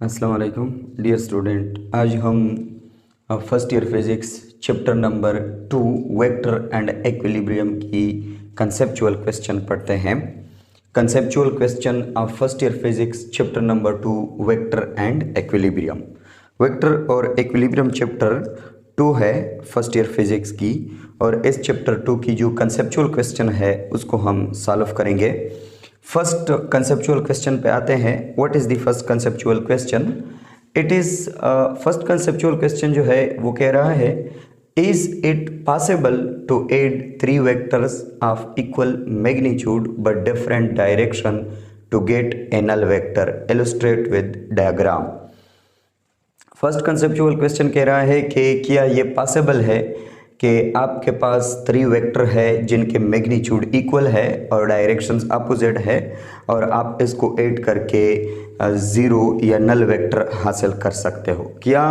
अस्सलाम वालेकुम dear student. आज हम first year physics chapter number 2 vector and equilibrium की कंसेप्चुअल क्वेश्चन पढ़ते हैं। Conceptual question of first year physics chapter number 2 vector and equilibrium. Vector और एक्विलिब्रियम चैप्टर 2 है फर्स्ट ईयर फिज़िक्स की, और इस चैप्टर 2 की जो कंसेप्चुअल क्वेश्चन है उसको हम सॉल्व करेंगे। फर्स्ट कंसेप्चुअल क्वेश्चन पे आते हैं। What is the first conceptual question? It is first conceptual question जो है वो कह रहा है, is it possible to add three vectors of equal magnitude but different direction to get a null vector? Illustrate with diagram. First conceptual question कह रहा है कि क्या ये पॉसिबल है कि आपके पास थ्री वेक्टर है जिनके मैग्नीट्यूड इक्वल है और डायरेक्शंस अपोजिट है, और आप इसको ऐड करके ज़ीरो या नल वेक्टर हासिल कर सकते हो। क्या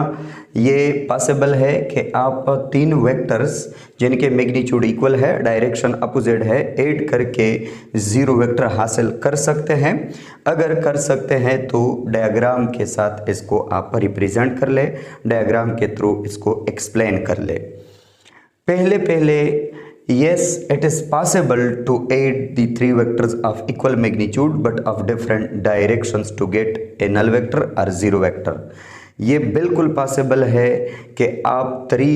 ये पॉसिबल है कि आप तीन वेक्टर्स जिनके मैग्नीट्यूड इक्वल है, डायरेक्शन अपोजिट है, ऐड करके ज़ीरो वेक्टर हासिल कर सकते हैं? अगर कर सकते हैं तो डायग्राम के साथ इसको आप रिप्रेजेंट कर ले, डायग्राम के थ्रू इसको एक्सप्लेन कर ले। पहले yes, it is possible to add the three vectors of equal magnitude but of different directions to get a null vector or zero vector। ये बिल्कुल पॉसिबल है कि आप थ्री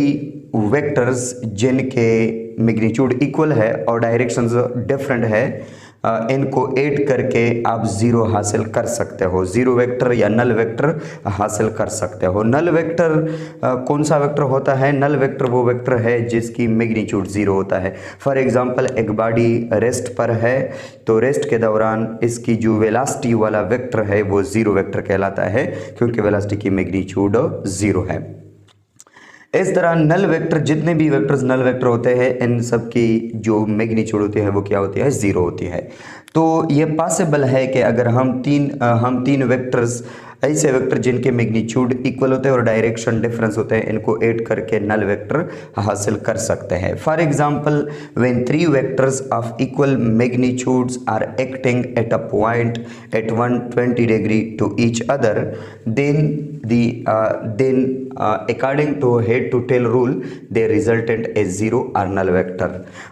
वेक्टर्स जिनके मैग्नीट्यूड इक्वल है और डायरेक्शंस डिफरेंट है, इनको ऐड करके आप ज़ीरो हासिल कर सकते हो, ज़ीरो वेक्टर या नल वेक्टर हासिल कर सकते हो। नल वेक्टर कौन सा वेक्टर होता है? नल वेक्टर वो वेक्टर है जिसकी मैग्नीट्यूड ज़ीरो होता है। फॉर एग्जांपल, एक बॉडी रेस्ट पर है तो रेस्ट के दौरान इसकी जो वेलोसिटी वाला वेक्टर है वो ज़ीरो वेक्टर कहलाता है, क्योंकि वेलोसिटी की मैग्नीट्यूड ज़ीरो है। इस तरह नल वेक्टर, जितने भी वेक्टर्स नल वेक्टर होते हैं, इन सब की जो मैग्नीट्यूड होती है वो क्या होती है? ज़ीरो होती है। तो ये पॉसिबल है कि अगर हम तीन वेक्टर्स, ऐसे वेक्टर जिनके मैग्नीट्यूड इक्वल होते हैं और डायरेक्शन डिफरेंस होते हैं, इनको ऐड करके नल वेक्टर हासिल कर सकते हैं। For example, when three vectors of equal magnitudes are acting at a point at 120 degree to each other, then according to head to tail rule they resultant a zero or null vector।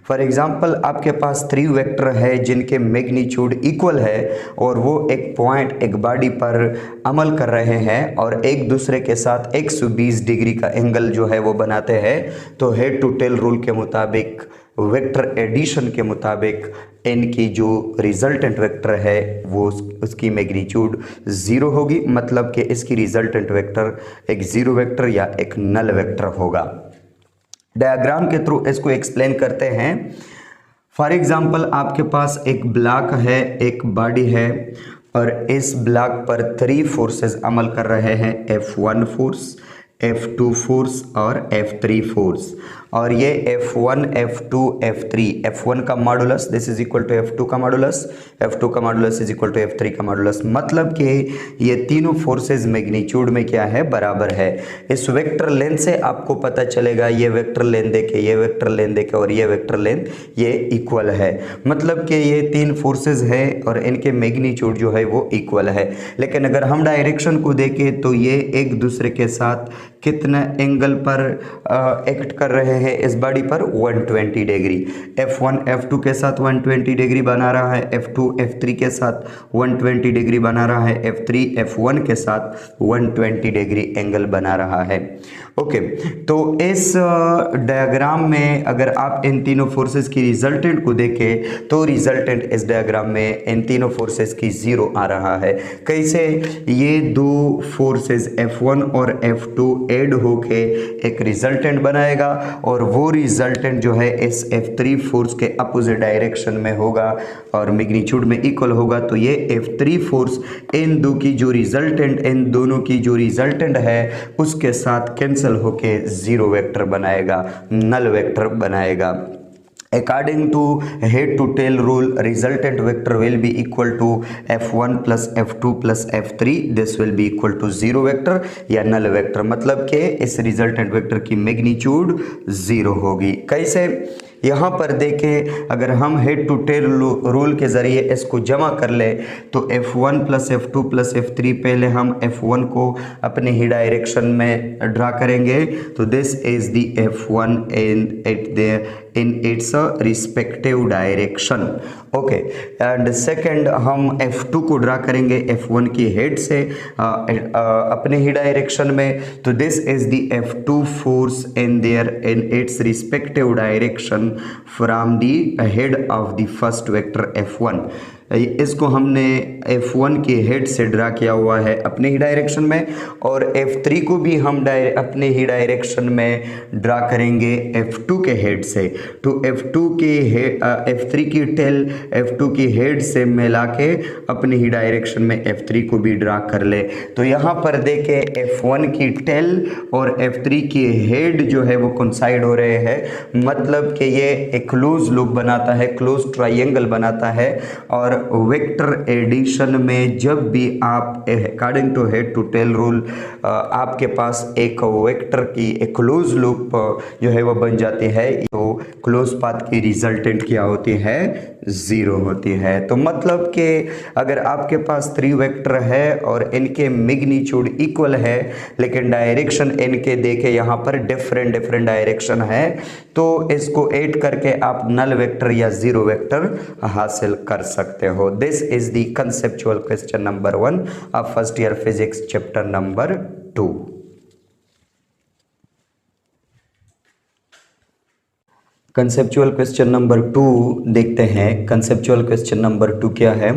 For example, आपके पास three vector है जिनके magnitude equal है और वो एक point, एक body पर अमल कर रहे हैं और एक दूसरे के साथ 120 डिग्री का एंगल जो है वो बनाते हैं, तो हेड टू टेल रूल के मुताबिक, वेक्टर एडिशन के मुताबिक, इनकी जो रिजल्टेंट वेक्टर है वो उसकी मैग्नीट्यूड ज़ीरो होगी। मतलब कि इसकी रिजल्टेंट वेक्टर एक ज़ीरो वेक्टर या एक नल वेक्टर होगा। डायग्राम के थ्रू इसको एक्सप्लेन करते हैं। फॉर एग्जांपल, आपके पास एक ब्लॉक है, एक बॉडी है, और इस ब्लॉक पर थ्री फोर्सेस अमल कर रहे हैं, F1 फोर्स, F2 फोर्स और F3 फोर्स। और ये F1, F2, F3, F1 का modulus this is equal to F2 का मॉडुलस, F2 का modulus is equal to F3 का मॉडुलस। मतलब कि ये तीनों फोर्सेस मैग्नीट्यूड में क्या है? बराबर है। इस वेक्टर लेंथ से आपको पता चलेगा ये वेक्टर लेंथ देके, ये वेक्टर लेंथ देके और ये वेक्टर लेंथ ये इक्वल है। मतलब कि ये तीन फोर्सेस है और इनके मैग्नीट्यूड जो है वो इक्वल है। लेकिन अगर हम डायरेक्शन को देखें तो ये एक दूसरे के साथ कितना एंगल पर एक्ट कर रहे हैं? इस बॉडी पर 120 डिग्री। F1 F2 के साथ 120 डिग्री बना रहा है, F2 F3 के साथ 120 डिग्री बना रहा है, F3 F1 के साथ 120 डिग्री एंगल बना रहा है। ओके, तो इस डायग्राम में अगर आप इन तीनों फोर्सेस की रिजल्टेंट को देखें तो रिजल्टेंट इस डायग्राम में इन तीनों फोर्सेस की ज़ीरो आ रहा है। कैसे? ये दो फोर्सेस F1 और F2 ऐड होके एक रिजल्टेंट बनाएगा, और वो रिजल्टेंट जो है इस F3 फोर्स के अपोजिट डायरेक्शन में होगा और मैग्नीट्यूड में इक्वल होगा। तो ये F3 फोर्स इन दोनों की जो रिजल्टेंट है उसके साथ कैंसिल होके ज़ीरो वेक्टर बनाएगा, नल वेक्टर बनाएगा। According to head to tail rule, resultant vector will be equal to F1 plus F2 plus F3। this will be equal to zero vector या null vector। मतलब कि इस resultant vector की magnitude zero होगी। कैसे? यहाँ पर देखें, अगर हम हेड टू टेल रूल के ज़रिए इसको जमा कर ले तो F1 plus F2 plus F3, पहले हम F1 को अपने ही डायरेक्शन में ड्रा करेंगे, तो this is the F1 in its respective direction, okay. And second हम F2 को ड्रा करेंगे F1 की हेड से अपने ही डायरेक्शन में, तो this is the F2 force in its respective direction from the head of the first vector F1। इसको हमने F1 के हेड से ड्रा किया हुआ है अपने ही डायरेक्शन में, और F3 को भी हम अपने ही डायरेक्शन में ड्रा करेंगे F2 के हेड से। तो F3 की टेल F2 की हेड से मिला के अपने ही डायरेक्शन में F3 को भी ड्रा कर ले। तो यहाँ पर देखें F1 की टेल और F3 की हेड जो है वो कोइंसाइड हो रहे हैं, मतलब कि ये एक क्लोज लूप बनाता है, क्लोज ट्राइंगल बनाता है। और वेक्टर एडिशन में जब भी आप according to head to tail rule आपके पास एक वेक्टर की एक क्लोज लूप जो है वो बन जाती है, तो क्लोज पाथ की रिजल्टेंट क्या होती है, 0 होती है। तो मतलब कि अगर आपके पास 3 वेक्टर है और इनके मैग्नीट्यूड इक्वल है लेकिन डायरेक्शन इनके देखे यहाँ पर डिफरेंट डायरेक्शन है, तो इसको ऐड करके आप नल वेक्टर या 0 वेक्टर हासिल कर सकते हो। This is the conceptual question number 1 of first year physics chapter number 2। Conceptual question number 2 देखते हैं। कंसेप्चुअल क्वेश्चन नंबर 2 क्या है?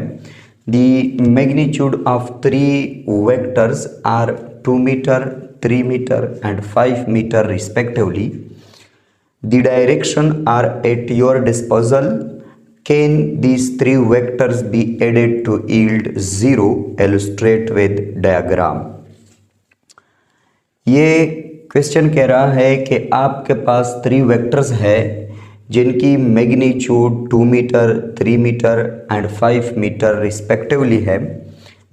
The magnitude of 3 vectors are 2 metre, 3 metre and 5 metre respectively. The direction are at your disposal. Can these 3 vectors be added to yield 0? Illustrate with diagram. ये question कह रहा है कि आपके पास 3 वेक्टर्स है जिनकी magnitude 2 metre, 3 metre and 5 metre respectively है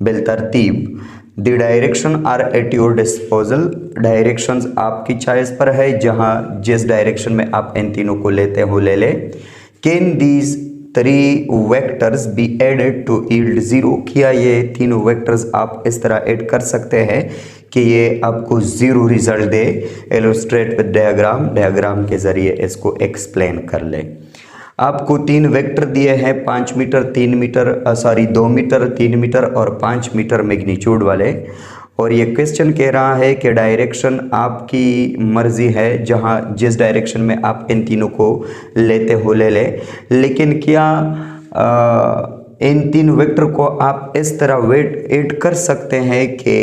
बिलतरतीब। The direction are at your disposal, directions आपकी चॉइस पर है, जहां जिस डायरेक्शन में आप इन तीनों को लेते हो ले ले। Can these 3 vectors be added to yield 0? क्या ये तीनों वेक्टर्स आप इस तरह ऐड कर सकते हैं कि ये आपको 0 result they? Illustrate with diagram, diagram के जरिए इसको एक्सप्लेन कर ले। आपको 3 वेक्टर दिए हैं 5 मीटर, 3 मीटर 2 मीटर, 3 मीटर और 5 मीटर मैग्नीट्यूड वाले, और ये क्वेश्चन कह रहा है कि डायरेक्शन आपकी मर्जी है, जहां जिस डायरेक्शन में आप इन तीनों को लेते हो ले ले। लेकिन क्या इन 3 वेक्टर को आप इस तरह ऐड कर सकते हैं कि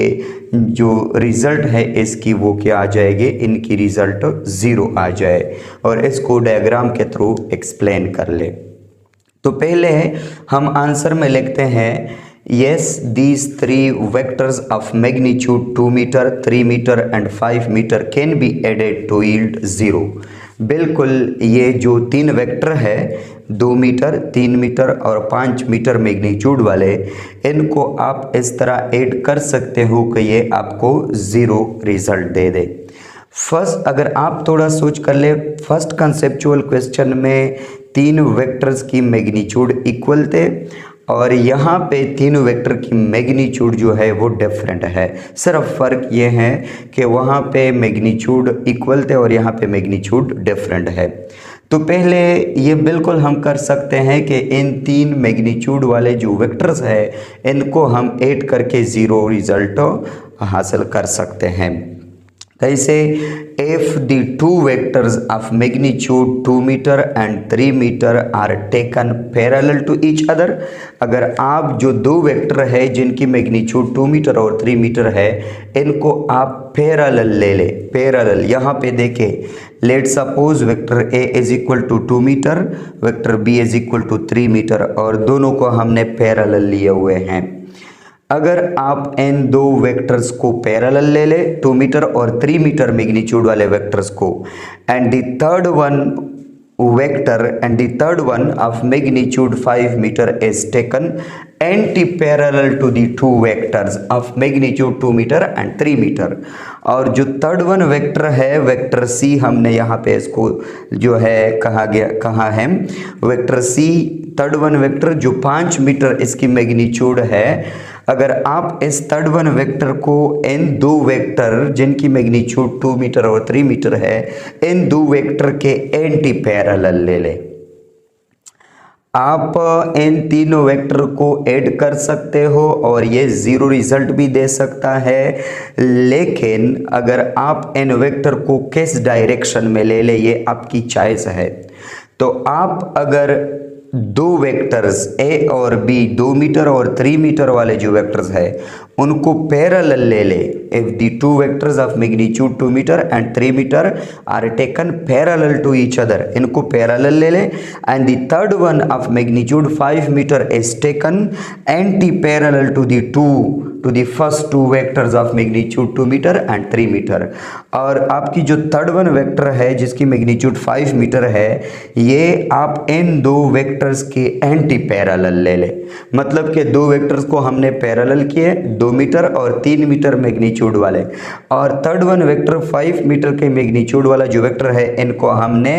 जो रिज़ल्ट है इसकी वो क्या आ जाएगी, इनकी रिज़ल्ट 0 आ जाए, और इसको डायग्राम के थ्रू एक्सप्लेन कर ले। तो पहले हम आंसर में लिखते हैं yes these 3 vectors of magnitude 2 meter, 3 meter and 5 meter can be added to yield 0। बिल्कुल, ये जो 3 वेक्टर है 2 मीटर, 3 मीटर और 5 मीटर मैग्नीट्यूड वाले, इनको आप इस तरह ऐड कर सकते हो कि ये आपको 0 रिजल्ट दे दे। फर्स्ट अगर आप थोड़ा सोच कर ले, फर्स्ट कंसेप्चुअल क्वेश्चन में 3 वेक्टर्स की मैग्नीट्यूड इक्वल थे और यहाँ पे 3 वेक्टर की मैग्नीट्यूड जो है वो डिफरेंट है। सिर्फ फ़र्क ये है कि वहाँ पे मैग्नीट्यूड इक्वल थे और यहाँ पे मैग्नीट्यूड डिफरेंट है। तो पहले ये बिल्कुल हम कर सकते हैं कि इन 3 मैग्नीट्यूड वाले जो वेक्टर्स है इनको हम ऐड करके 0 रिजल्ट हासिल कर सकते हैं। कैसे? if the 2 vectors of magnitude 2 meter and 3 meter are taken parallel to each other, अगर आप जो 2 वेक्टर है जिनकी मैग्नीट्यूड 2 मीटर और 3 मीटर है इनको आप पैरेलल ले ले। पैरेलल यहाँ पे देखें, let suppose vector A is equal to 2 meter, vector B is equal to 3 meter, और दोनों को हमने पैरेलल लिए हुए हैं। अगर आप इन 2 वेक्टर्स को पैरेलल ले ले, 2 मीटर और 3 मीटर मैग्नीट्यूड वाले वेक्टर्स को, and the third one vector and the third one of magnitude 5 meter is taken anti-parallel to the two vectors of magnitude 2 meter and 3 meter। और जो थर्ड वन वेक्टर है vector C, हमने यहाँ पे इसको जो है कहा है vector C third one vector जो 5 मीटर इसकी मैग्नीट्यूड है। अगर आप इस थर्ड वन वेक्टर को इन दो वेक्टर जिनकी मैग्नीट्यूड 2 मीटर और 3 मीटर है, इन दो वेक्टर के एंटी पैरेलल ले लें। आप इन तीनों वेक्टर को ऐड कर सकते हो और ये जीरो रिजल्ट भी दे सकता है, लेकिन अगर आप इन वेक्टर को किस डायरेक्शन में ले ले ये आपकी चॉइस है। तो आप अगर दो वेक्टर्स ए और बी 2 मीटर और 3 मीटर वाले जो वेक्टर्स है उनको पैरेलल ले ले, if the two vectors of magnitude 2 meter and 3 meter are taken parallel to each other, इनको पैरेलल ले ले, and the third one of magnitude 5 meter is taken anti parallel to the first two vectors of magnitude 2 meter and 3 meter. और आपकी जो third one vector है जिसकी magnitude 5 metre है, ये आप इन दो वेक्टर्स के एंटी पैरेलल ले ले। मतलब कि दो वेक्टर्स को हमने पैरेलल किए 2 मीटर और 3 मीटर मैग्नीट्यूड वाले, और थर्ड वन वेक्टर 5 मीटर के मैग्नीट्यूड वाला जो वेक्टर है इनको हमने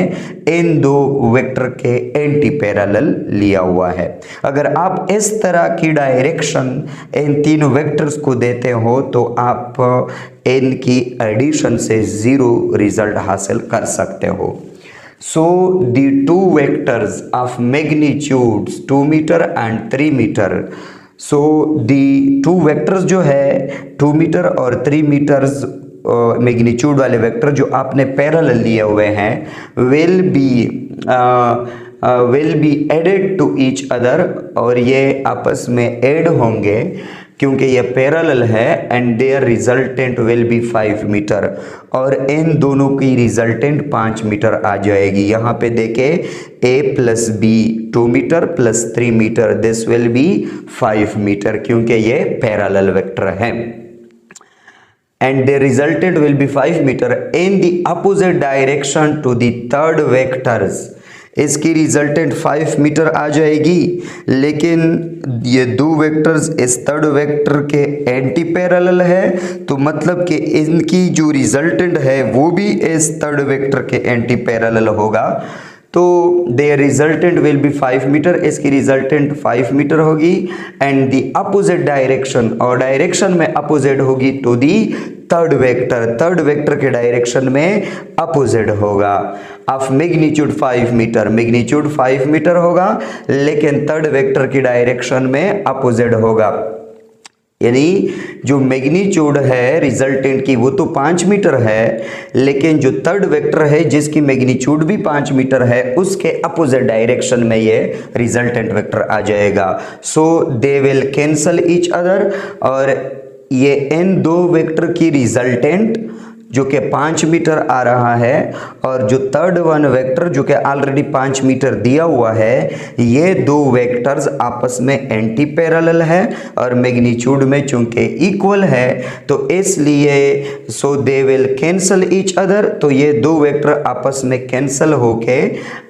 इन दो वेक्टर के एंटी पैरेलल लिया हुआ है। अगर आप इस तरह की डायरेक्शन इन तीनों वेक्टर्स को देते हो तो आप इनकी एडिशन से जीरो रिजल्ट हासिल कर सकते हो। So the two vectors of magnitudes 2 meter and 3 meter, so the two vectors जो है 2 मीटर और 3 मीटर्स मैग्नीट्यूड वाले वेक्टर जो आपने पैरेलल लिए हुए हैं will be added to each other, और ये आपस में ऐड होंगे क्योंकि ये पैरेलल है, and their resultant will be 5 meter, और इन दोनों की रिजल्टेंट 5 मीटर आ जाएगी। यहाँ पे देखे a plus B 2 meter plus 3 meter, this will be 5 meter क्योंकि ये पैरेलल वेक्टर है, and the resultant will be 5 meter in the opposite direction to the third vectors. इसकी रिजल्टेंट 5 मीटर आ जाएगी, लेकिन ये दो वेक्टर्स इस थर्ड वेक्टर के एंटी पैरेलल है, तो मतलब कि इनकी जो रिजल्टेंट है वो भी इस थर्ड वेक्टर के एंटी पैरेलल होगा। तो their resultant will be 5 meter, इसकी रिजल्टेंट 5 मीटर होगी, एंड द अपोजिट डायरेक्शन, और डायरेक्शन में अपोजिट होगी टू दी थर्ड वेक्टर के डायरेक्शन में अपोजिट होगा। Of magnitude 5 meter, magnitude 5 meter होगा लेकिन थर्ड वेक्टर की डायरेक्शन में अपोजिट होगा। यानी जो मैग्नीट्यूड है रिजल्टेंट की वो तो 5 मीटर है, लेकिन जो थर्ड वेक्टर है जिसकी मैग्नीट्यूड भी 5 मीटर है उसके अपोजिट डायरेक्शन में ये रिजल्टेंट वेक्टर आ जाएगा। So they will cancel each other, और ये इन दो वेक्टर की रिजल्टेंट जो कि 5 मीटर आ रहा है, और जो थर्ड वन वेक्टर जो कि ऑलरेडी 5 मीटर दिया हुआ है, ये दो वेक्टर्स आपस में एंटी पैरेलल है और मैग्नीट्यूड में चूंकि इक्वल है तो इसलिए so they will cancel each other, तो ये दो वेक्टर आपस में कैंसल होके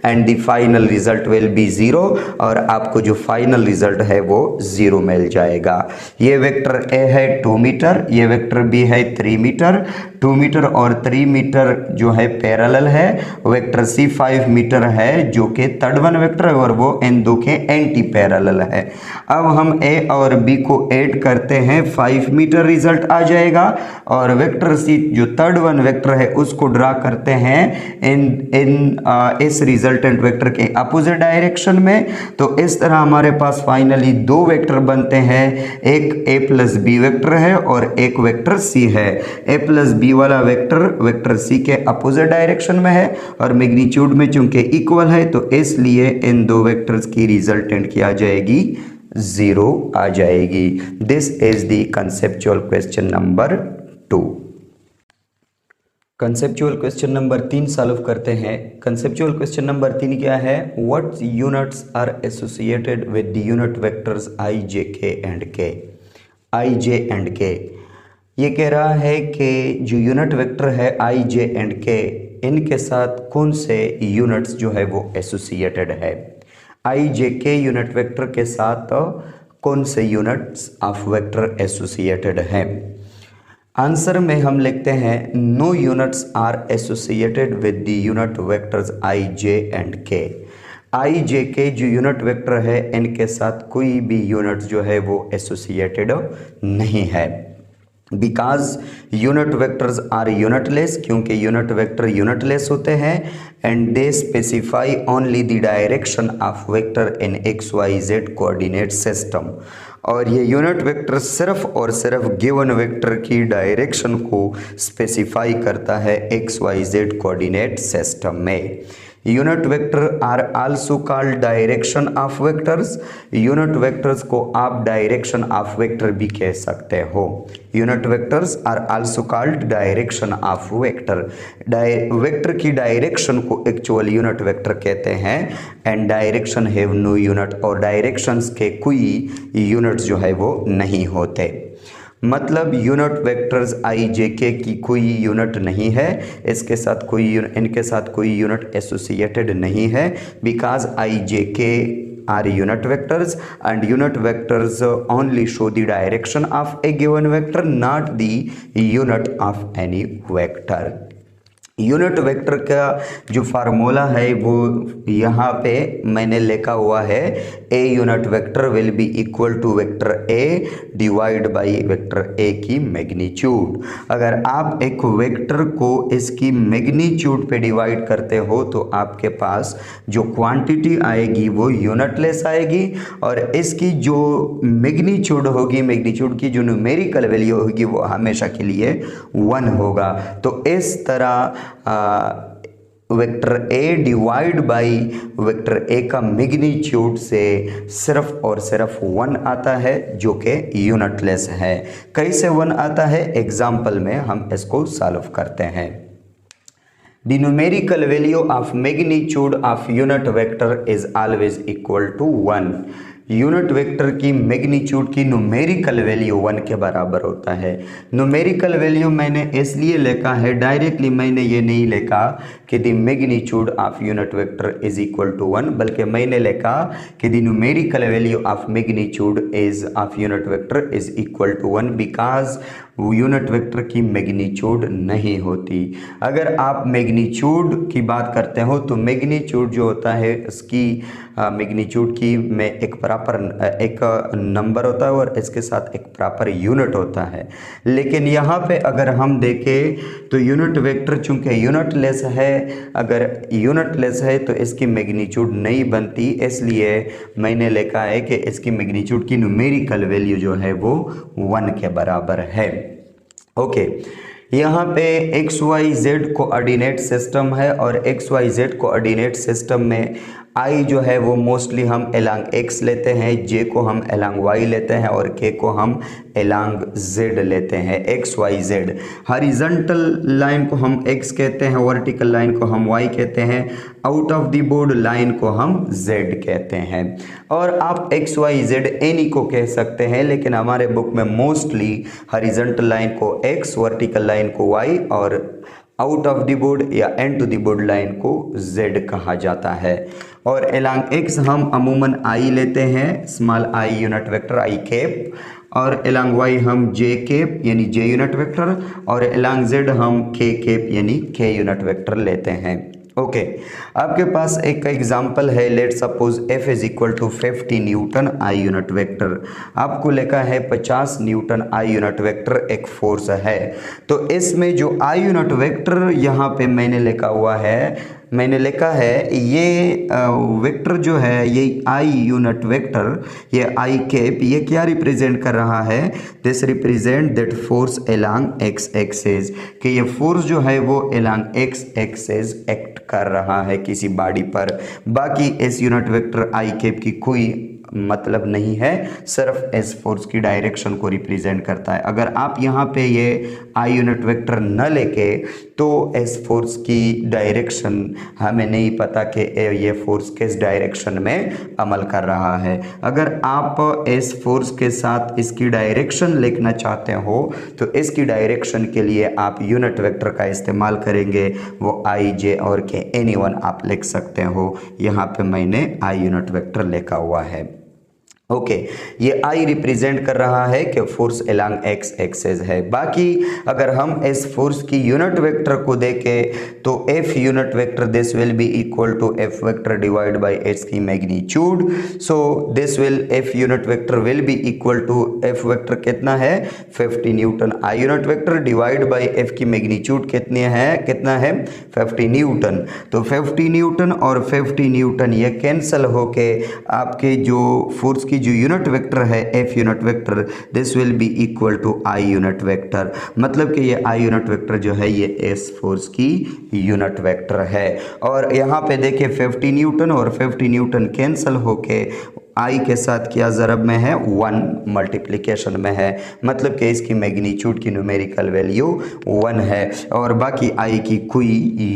and the final result will be 0, और आपको जो फाइनल रिजल्ट है वो 0 मिल जाएगा। ये वेक्टर ए है 2 मीटर, ये वेक्टर बी है 3 मीटर, 2 मीटर और 3 मीटर जो है पैरेलल है, वेक्टर सी 5 मीटर है जो कि थर्ड वन वेक्टर है और वो इन दो के एंटी पैरेलल है। अब हम ए और बी को ऐड करते हैं, 5 मीटर रिजल्ट आ जाएगा, और वेक्टर सी जो थर्ड वन वेक्टर है उसको ड्रा करते हैं इस रिजल्टेंट वेक्टर के अपोजिट डायरेक्शन में। तो इस तरह हमारे पास फाइनली दो वेक्टर बनते हैं, एक ए प्लस बी वेक्टर है और एक वेक्टर सी है। ए प्लस बी वाला वेक्टर सी के अपोजिट डायरेक्शन में है और मैग्नीट्यूड में चूंकि इक्वल है तो इसलिए इन दो वेक्टर्स की रिजल्टेंट क्या आ जाएगी, 0 आ जाएगी। This is the conceptual question number 2। Conceptual question number 3 solve करते हैं। कंसेप्चुअल क्वेश्चन नंबर 3 क्या है, what units are associated with the unit vectors I J K and K. I J and के ये कह रहा है कि जो यूनिट वेक्टर है आई जे एंड के, इनके साथ कौन से यूनिट्स जो है वो एसोसिएटेड है। आई जे के यूनिट वेक्टर के साथ कौन से यूनिट्स ऑफ वेक्टर एसोसिएटेड है। आंसर में हम लिखते हैं no units are associated with the unit vectors I J and K. I J के जो यूनिट वेक्टर है इनके साथ कोई भी यूनिट जो है वो एसोसिएटेड नहीं है। Because unit vectors are unitless, क्योंकि यूनिट वेक्टर यूनिटलेस होते हैं and they specify only the direction of vector in X Y Z coordinate system. और ये यूनिट वेक्टर सिर्फ और सिर्फ गिवन वेक्टर की डायरेक्शन को स्पेसिफाई करता है X Y Z coordinate system में। Unit vector are also called direction of vectors. Unit vectors को आप डायरेक्शन ऑफ वेक्टर भी कह सकते हो। Unit vectors are also called direction of vector. Vector की डायरेक्शन को एक्चुअल यूनिट वेक्टर कहते हैं and direction have no unit, और डायरेक्शंस के कोई यूनिट्स जो है वो नहीं होते। मतलब यूनिट वेक्टर्स आई जे के की कोई यूनिट नहीं है, इसके साथ इनके साथ कोई यूनिट एसोसिएटेड नहीं है। Because I J K are unit vectors and unit vectors only show the direction of a given vector, not the unit of any vector. Unit vector का जो फार्मूला है वो यहाँ पे मैंने लिखा हुआ है, A unit vector will be equal to vector A divide by vector A की मैग्नीट्यूड। अगर आप एक वेक्टर को इसकी मैग्नीट्यूड पे डिवाइड करते हो तो आपके पास जो क्वांटिटी आएगी वो यूनिटलेस आएगी, और इसकी जो मैग्नीट्यूड होगी, मैग्नीट्यूड की जो न्यूमेरिकल वैल्यू होगी वो हमेशा के लिए 1 होगा। तो इस तरह vector A divide by vector ए का मैग्नीट्यूड से सिर्फ और सिर्फ 1 आता है, जो कि यूनिटलेस है। कैसे 1 आता है, एग्जाम्पल में हम इसको सॉल्व करते हैं। The numerical value of magnitude of unit vector is always equal to 1। Unit vector की मैग्नीट्यूड की न्यूमेरिकल वैल्यू 1 के बराबर होता है। न्यूमेरिकल वैल्यू मैंने इसलिए लिखा है, डायरेक्टली मैंने ये नहीं लिखा कि the magnitude of unit vector is equal to 1, बल्कि मैंने लिखा कि the numerical value of magnitude is of unit vector is equal to 1 because unit vector की मैग्नीट्यूड नहीं होती। अगर आप मैग्नीट्यूड की बात करते हो तो मैग्नीट्यूड जो होता है उसकी मैग्नीट्यूड की में एक नंबर होता है और इसके साथ एक प्रॉपर यूनिट होता है। लेकिन यहाँ पे अगर हम देखें तो यूनिट वेक्टर चूंकि यूनिटलेस है, अगर यूनिटलेस है तो इसकी मैग्नीट्यूड नहीं बनती, इसलिए मैंने लिखा है कि इसकी मैग्नीट्यूड की न्यूमेरिकल वैल्यू जो है वो 1 के बराबर है। ओके, यहाँ पे X Y Z coordinate system है और X Y Z coordinate system में आई जो है वो मोस्टली हम एलांग एक्स लेते हैं, जे को हम एलांग वाई लेते हैं और के को हम एलांग जेड लेते हैं। X Y Z, horizontal line को हम एक्स कहते हैं, वर्टिकल लाइन को हम वाई कहते हैं, out of the board line को हम जेड कहते हैं। और आप एक्स वाई जेड एनी को कह सकते हैं, लेकिन हमारे बुक में मोस्टली हॉरिजॉन्टल लाइन को एक्स, वर्टिकल लाइन को वाई और आउट ऑफ द बोर्ड या and to the board line को जेड कहा जाता है। और एलांग एक्स हम अमूमन आई लेते हैं, small I unit vector I cap, और एलांग वाई हम जे कैप यानी जे यूनिट वेक्टर, और एलांग जेड हम के कैप यानी के यूनिट वेक्टर लेते हैं। ओके, आपके पास एक एग्जाम्पल है, let suppose F is equal to 50 newton I unit vector. आपको लिखा है 50 न्यूटन आई यूनिट वेक्टर एक फोर्स है। तो इसमें जो आई यूनिट वेक्टर यहाँ पे मैंने लिखा हुआ है, मैंने लिखा है ये वेक्टर जो है, ये आई यूनिट वेक्टर, ये आई कैप, ये क्या रिप्रेजेंट कर रहा है, this represent that force along x axis, कि ये फोर्स जो है वो एलांग एक्स एक्सिस एक्ट कर रहा है किसी बॉडी पर। बाकी इस यूनिट वेक्टर आई कैप की कोई मतलब नहीं है, सिर्फ इस फोर्स की डायरेक्शन को रिप्रेजेंट करता है। अगर आप यहाँ पे ये आई यूनिट वेक्टर न लेके तो इस फोर्स की डायरेक्शन हमें नहीं पता कि ये फोर्स किस डायरेक्शन में अमल कर रहा है। अगर आप इस फोर्स के साथ इसकी डायरेक्शन लिखना चाहते हो तो इसकी डायरेक्शन के लिए आप यूनिट वेक्टर का इस्तेमाल करेंगे, वो आई जे और के एनी वन आप लिख सकते हो। यहाँ पे मैंने आई यूनिट वेक्टर लिखा हुआ है। ओके ये आई रिप्रेजेंट कर रहा है कि फोर्स अलोंग एक्स एक्सेस है। बाकी अगर हम इस फोर्स की यूनिट वेक्टर को देखें तो F unit vector this will be equal to F vector divide by H की magnitude. So this will F unit vector will be equal to F vector कितना है 50 newton, I unit vector divide by F की magnitude कितनी है 50 Newton. तो 50 Newton और 50 Newton ये cancel होके आपके जो फोर्स की जो यूनिट वेक्टर है F unit vector this will be equal to I unit vector. मतलब कि ये आई यूनिट वेक्टर जो है ये एस फोर्स की यूनिट वेक्टर है। और यहाँ पे देखिए 50 न्यूटन और 50 न्यूटन कैंसिल होके आई के साथ क्या ज़रब में है 1 मल्टीप्लिकेशन में है, मतलब कि इसकी मैग्नीट्यूड की न्यूमेरिकल वैल्यू 1 है और बाकी आई की कोई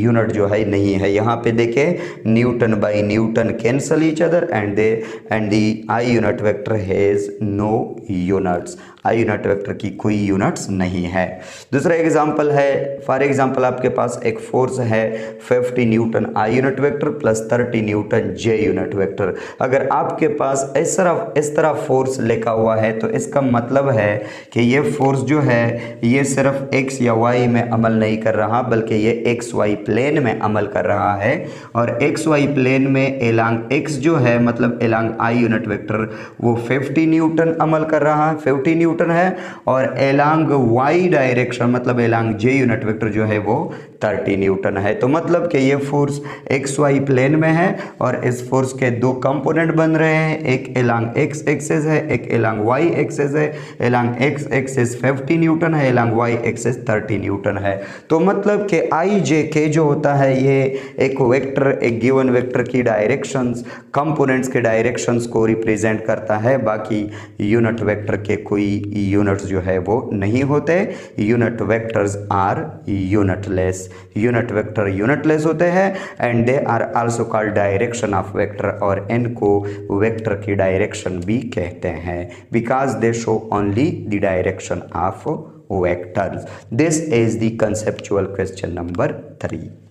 यूनिट जो है नहीं है। यहाँ पे देखें newton by newton cancel each other and the I unit vector has no units, I unit vector की कोई यूनिट्स नहीं है। दूसरा एग्जांपल है, फॉर एग्जांपल आपके पास एक फोर्स है 50 newton I unit vector plus 30 Newton J unit vector. अगर आपके पास इस तरह फोर्स लिखा हुआ है तो इसका मतलब है कि ये फोर्स जो है ये सिर्फ एक्स या वाई में अमल नहीं कर रहा बल्कि ये एक्स वाई प्लेन में अमल कर रहा है। और एक्स वाई प्लेन में एलॉन्ग एक्स जो है मतलब एलॉन्ग आई यूनिट वेक्टर वो 50 न्यूटन अमल कर रहा है, 50 न्यूटन है, और एलॉन्ग वाई डायरेक्शन मतलब एलॉन्ग जे यूनिट वेक्टर जो है वो 30 न्यूटन है। तो मतलब कि ये फोर्स एक्स वाई प्लेन में है और इस फोर्स के दो कंपोनेंट बन रहे हैं, एक एलॉन्ग एक्स एक्सिस है, एक एलॉन्ग वाई एक्सिस है। एलॉन्ग एक्स एक्सिस 50 न्यूटन है, एलॉन्ग वाई एक्सिस 30 न्यूटन है। तो मतलब कि आई जे के जो होता है ये एक वेक्टर, एक गिवन वेक्टर की डायरेक्शंस, कंपोनेंट्स के डायरेक्शंस को रिप्रेजेंट करता है। बाकी यूनिट वेक्टर के कोई यूनिट्स जो है वो नहीं होते। Unit vectors are unitless, unit vector unitless होते हैं and they are also called direction of vector, और इनको वेक्टर की डायरेक्शन भी कहते हैं because they show only the direction of vectors. This is the conceptual question number 3।